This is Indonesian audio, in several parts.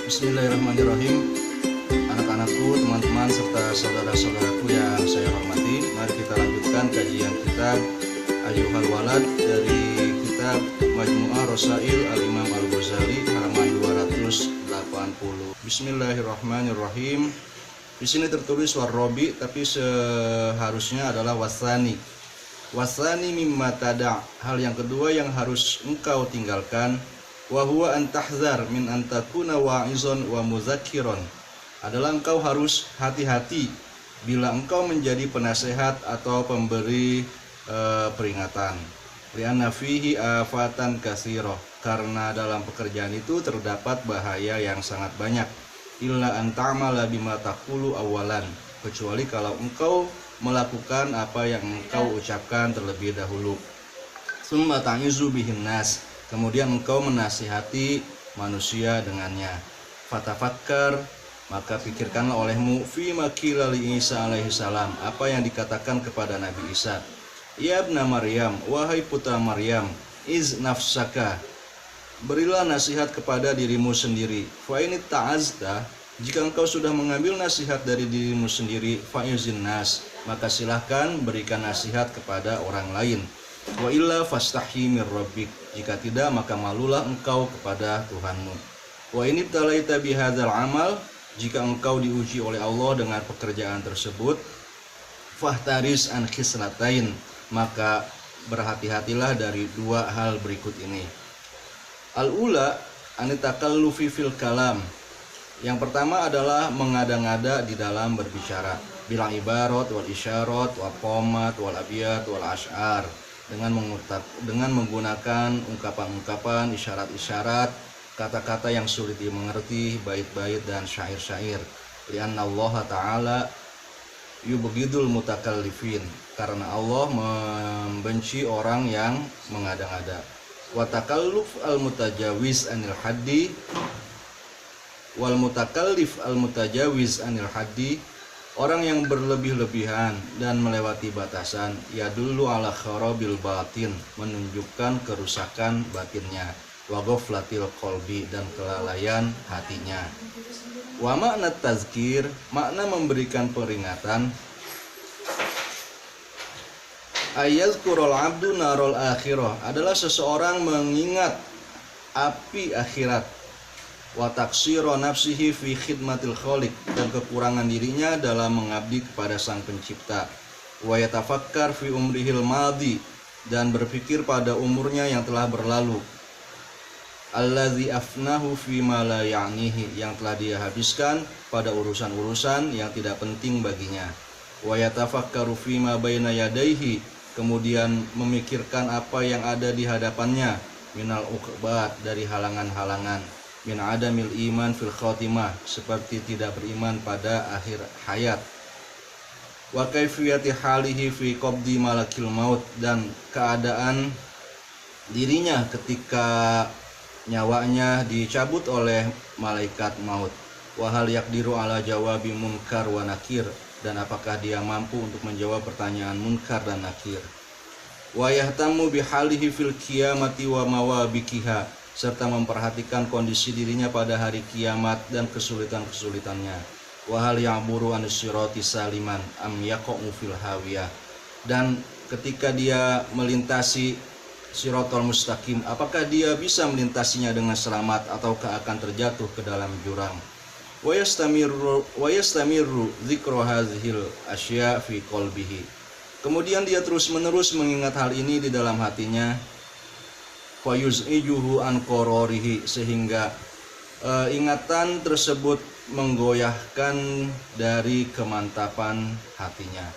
Bismillahirrahmanirrahim. Anak-anakku, teman-teman, serta saudara-saudaraku yang saya hormati, mari kita lanjutkan kajian kitab Ayyuhal Walad dari kitab Majmu'ah Rasail Al-Imam Al-Ghazali halaman 280. Bismillahirrahmanirrahim. Di sini tertulis warrobi, tapi seharusnya adalah wasani. Wasani mimma tada', hal yang kedua yang harus engkau tinggalkan, wa huwa an tahzar min an takuna wa'izon wa mudzakiron, adalah engkau harus hati-hati bila engkau menjadi penasehat atau pemberi peringatan. Lianna fihi afatan katsirah, karena dalam pekerjaan itu terdapat bahaya yang sangat banyak. Illa an ta'mala bima taqulu awalan, kecuali kalau engkau melakukan apa yang engkau ucapkan terlebih dahulu. Summa ta'izu bihin nas, kemudian engkau menasihati manusia dengannya. Fatafakkar, maka pikirkanlah olehmu fi maqila li Isa alaihi salam, apa yang dikatakan kepada Nabi Isa. Ya ibna Maryam, wahai putra Maryam, iz nafsaka, berilah nasihat kepada dirimu sendiri. Fa in ta'azta, jika engkau sudah mengambil nasihat dari dirimu sendiri, fa'izin nas, maka silahkan berikan nasihat kepada orang lain. Wa illa fastahi mir rabbik, jika tidak maka malulah engkau kepada Tuhanmu. Wa in ibtalaita bihadzal amal, jika engkau diuji oleh Allah dengan pekerjaan tersebut, fahtaris an khislatain, maka berhati-hatilah dari dua hal berikut ini. Al-ula anitakallufi fil kalam, yang pertama adalah mengada-ngada di dalam berbicara, bilang ibarat wal isyarat wal qomat wal abiyat wal ash'ar, dengan menggunakan ungkapan-ungkapan, isyarat-isyarat, kata-kata yang sulit dimengerti, bait-bait dan syair-syair. Lianna Allah Ta'ala yubghidul mutakallifin, karena Allah membenci orang yang mengada-ngada. Wa takalluf al-mutajawiz anil haddi wal mutakallif al-mutajawiz anil haddi, orang yang berlebih-lebihan dan melewati batasan, yadullu ala kharabil batin, menunjukkan kerusakan batinnya, wa ghaflatil qalbi, dan kelalaian hatinya. Wa makna tazkir, makna memberikan peringatan, ayazkurul abdu narul akhirah, adalah seseorang mengingat api akhirat, wa taksiro nafsihi fi khidmatil khaliq, dan kekurangan dirinya dalam mengabdi kepada sang pencipta. Wa yatafakkar fi umrihil madi, dan berpikir pada umurnya yang telah berlalu. Allazi afnahu fi ma la ya'nihi, yang telah dia habiskan pada urusan-urusan yang tidak penting baginya. Wa yatafakkaru fi ma baina yadayhi, kemudian memikirkan apa yang ada di hadapannya, minal uqbat, dari halangan-halangan, min adamil iman fil khotimah, seperti tidak beriman pada akhir hayat. Wa kaifiyati halihi fi qabdi malakil maut, dan keadaan dirinya ketika nyawanya dicabut oleh malaikat maut. Wa hal yaqdiru ala jawabi munkar wa nakir, dan apakah dia mampu untuk menjawab pertanyaan munkar dan nakir. Wa yahtamu bihalihi fil qiyamati wa mawabikiha, serta memperhatikan kondisi dirinya pada hari kiamat dan kesulitan-kesulitannya. Wa hal ya'buru an-sirati saliman am yaqa'u fil hawiyah, dan ketika dia melintasi siratal mustaqim, apakah dia bisa melintasinya dengan selamat ataukah akan terjatuh ke dalam jurang. Wa yastamiru dzikru hadzihil asya fi qalbihi, kemudian dia terus-menerus mengingat hal ini di dalam hatinya. Fayuz'ijuhu an qararihi, sehingga ingatan tersebut menggoyahkan dari kemantapan hatinya.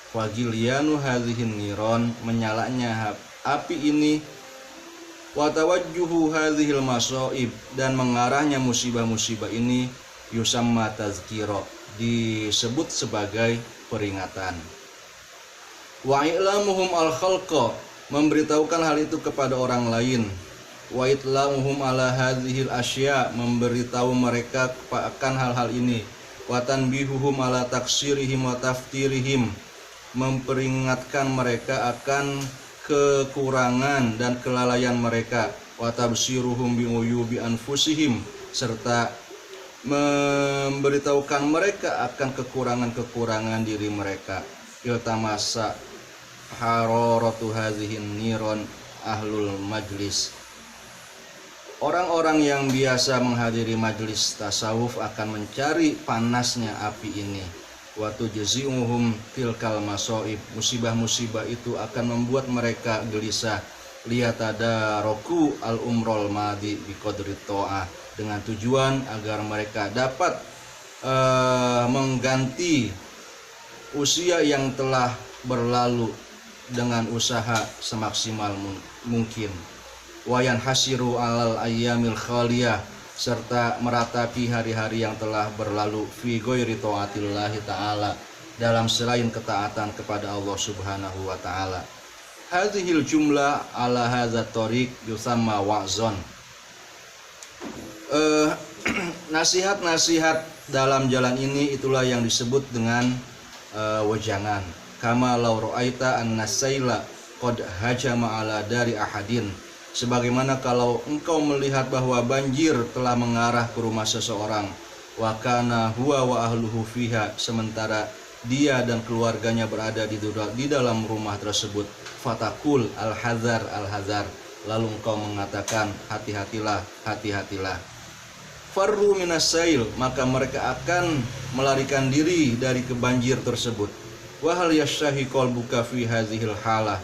Fagilianu hadhihin niron, menyalanya api ini, wa tawajjuhu hadhil masaib, dan mengarahnya musibah-musibah ini, yusamma tazkira, disebut sebagai peringatan. Wa i'lamuhum al-khalqa, memberitahukan hal itu kepada orang lain. Wa itlamuhum ala hadhil asya, memberitahu mereka akan hal-hal ini. Wa tanbihuhum ala taksirihim wa taftirihim, memperingatkan mereka akan kekurangan dan kelalaian mereka. Wa tabsiruhum bi uyubi anfusihim, serta memberitahukan mereka akan kekurangan-kekurangan diri mereka. Iltamasa hararatu hadhihin niron ahlul majlis. Orang-orang yang biasa menghadiri majelis tasawuf akan mencari panasnya api ini. Wa tujzi'uhum tilkal masaib. Musibah-musibah itu akan membuat mereka gelisah. Liyatadaroku al-umrol madi biqadri ta'ah, dengan tujuan agar mereka dapat mengganti usia yang telah berlalu dengan usaha semaksimal mungkin. Wayan hasiru alal ayyamil khaliyah, serta meratapi hari-hari yang telah berlalu fi ghairi taatillahi ta'ala, dalam selain ketaatan kepada Allah Subhanahu wa ta'ala. Hadhil jumlah ala hadza tariq yusamma wa'zon. Nasihat-nasihat dalam jalan ini itulah yang disebut dengan wejangan. Kama law ra'aita an-nasaila qad hajama ala dari ahadin, sebagaimana kalau engkau melihat bahwa banjir telah mengarah ke rumah seseorang, wa kana huwa wa ahluhu fiha, sementara dia dan keluarganya berada di dalam rumah tersebut, fatakul al-hazar al-hazar, lalu engkau mengatakan hati-hatilah, hati-hatilah. Farru minasail, maka mereka akan melarikan diri dari kebanjir tersebut. Wa hal yashtahi qalbuka fi hadhil halah,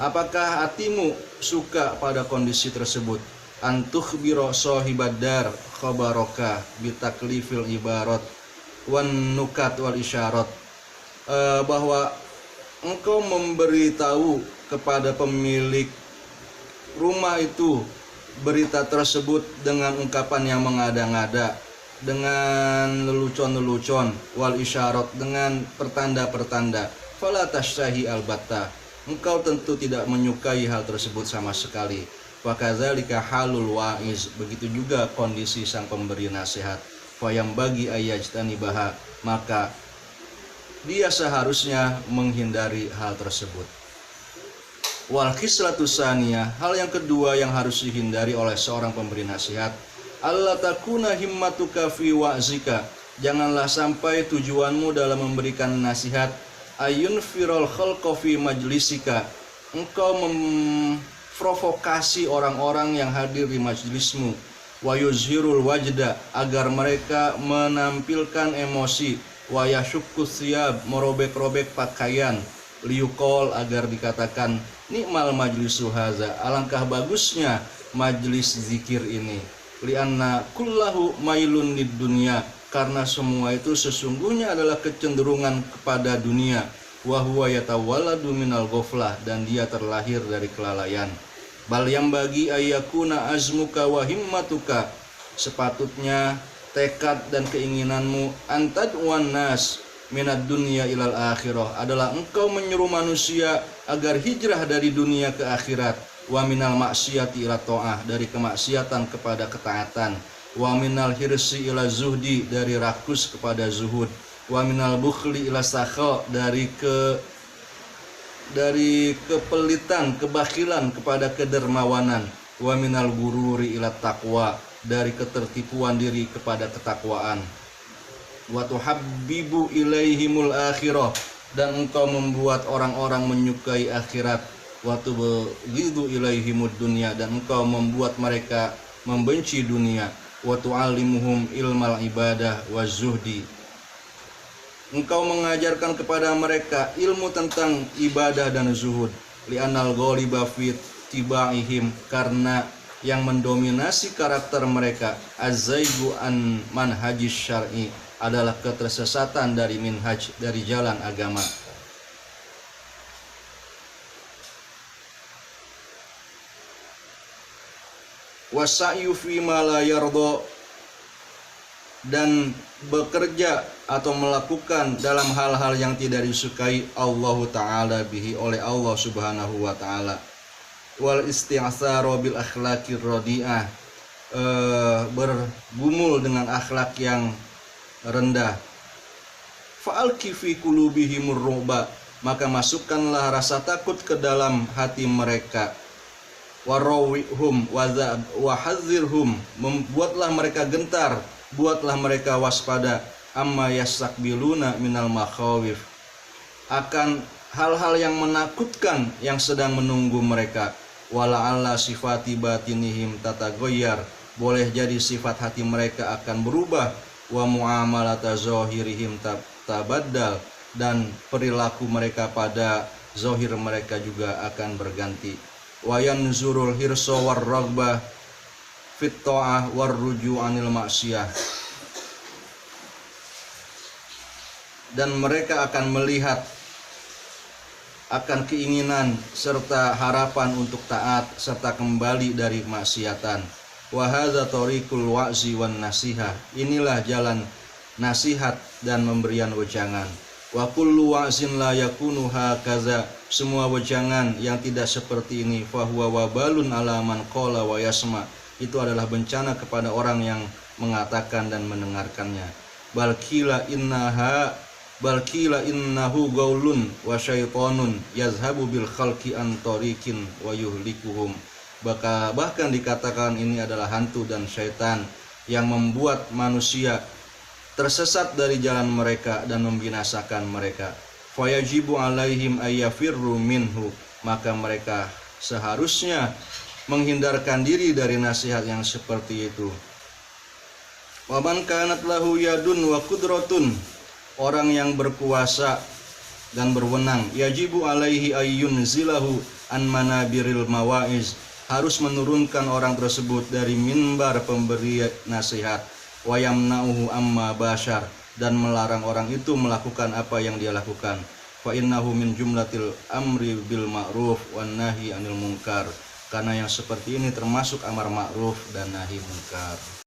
apakah hatimu suka pada kondisi tersebut? Antukhbiro sahibadar khabaroka bitaklifil ibarat wan nukat wal isyarat, bahwa engkau memberitahu kepada pemilik rumah itu berita tersebut dengan ungkapan yang mengada-ngada, dengan lelucon-lelucon, wal isyarat, dengan pertanda-pertanda. Fala tashtahi albatta, engkau tentu tidak menyukai hal tersebut sama sekali. Wa kadzalika halul wa'iz, begitu juga kondisi sang pemberi nasihat. Fa yang bagi ayajtanibaha, maka dia seharusnya menghindari hal tersebut. Wal khislatu tsaniyah, hal yang kedua yang harus dihindari oleh seorang pemberi nasihat, alla takuna himmatuka fi wa'zika, janganlah sampai tujuanmu dalam memberikan nasihat ayun firol khalqa fi majlisika, engkau memprovokasi orang-orang yang hadir di majlismu, wa yuzhirul wajda, agar mereka menampilkan emosi, wa yashukku thiyab, merobek-robek pakaian, liyuqol, agar dikatakan nikmal majlisu haza, alangkah bagusnya majlis zikir ini, lianna kullahu mailun lid dunya, karena semua itu sesungguhnya adalah kecenderungan kepada dunia, wa huwa yatawalladu minal ghaflah, dan dia terlahir dari kelalaian. Bal yang bagi ayyakuna azmuka wa himmatuka, sepatutnya tekad dan keinginanmu antad wan nas minad dunya ilal akhirah, adalah engkau menyeru manusia agar hijrah dari dunia ke akhirat, wa minal maksiati ila ta'ah, dari kemaksiatan kepada ketaatan, wa minal hirsi ila zuhdi, dari rakus kepada zuhud, wa minal bukhli ila sakha, dari kepelitan, kebakilan kepada kedermawanan, wa minal gururi ila taqwa, dari ketertipuan diri kepada ketakwaan, wa tuhabbibu ilaihimul akhirah, dan engkau membuat orang-orang menyukai akhirat, wa tubghidu ilaihimud dunya, dan engkau membuat mereka membenci dunia, wa tu'allimuhum ilmal ibadah wa zuhdi, engkau mengajarkan kepada mereka ilmu tentang ibadah dan zuhud, li'anal ghaliba fi tibaihim, karena yang mendominasi karakter mereka azzaigu an manhajis syar'i, adalah ketersesatan dari minhaj, dari jalan agama. Wasa'yu fi ma la yarda, dan bekerja atau melakukan dalam hal-hal yang tidak disukai Allah Ta'ala bihi, oleh Allah Subhanahu wa Ta'ala. Wal isti'tharu bil akhlaqir radi'ah, bergumul dengan akhlak yang rendah. Fa'alqi fi qulubihimur ru'ba, maka masukkanlah rasa takut ke dalam hati mereka. Warawihum wa hadzirhum, membuatlah mereka gentar. buatlah mereka waspada amma yastakbiluna minal makhawif, akan hal-hal yang menakutkan yang sedang menunggu mereka. Wala'alla sifati batinihim tatagoyyar, boleh jadi sifat hati mereka akan berubah. Wa muamalata zahirihim tabaddal, dan perilaku mereka pada zahir mereka juga akan berganti. Wa yanzurul hirsa war raghbah fit ta'ah war ruju' anil maksiyah, dan mereka akan melihat akan keinginan serta harapan untuk taat serta kembali dari maksiatan. Wa hadza tariqul wa'zi wan nasihah, inilah jalan nasihat dan memberian wejangan. Wa kullu wa'zin la yakunu hakaza, semua wejangan yang tidak seperti ini fahuwa wabalun ala man qala wa yasma, itu adalah bencana kepada orang yang mengatakan dan mendengarkannya. Balkila innahu gaulun wa syaitonun yazhabu bil khalqi an tariqin wa yuhlikuhum, bahkan dikatakan ini adalah hantu dan syaitan yang membuat manusia tersesat dari jalan mereka dan membinasakan mereka. Fayajibu alaihim ayyafirru minhu, maka mereka seharusnya menghindarkan diri dari nasihat yang seperti itu. Wa man kanat lahu yadun wa qudratun, orang yang berkuasa dan berwenang, yajibu alaihi ayyun zilahu an manabiril mawaiz, harus menurunkan orang tersebut dari mimbar pemberi nasihat. Wa yamna'uhu amma bashar, dan melarang orang itu melakukan apa yang dia lakukan. Fa innahu min jumlatil amri bil ma'ruf wan nahi anil munkar, karena yang seperti ini termasuk amar ma'ruf dan nahi munkar.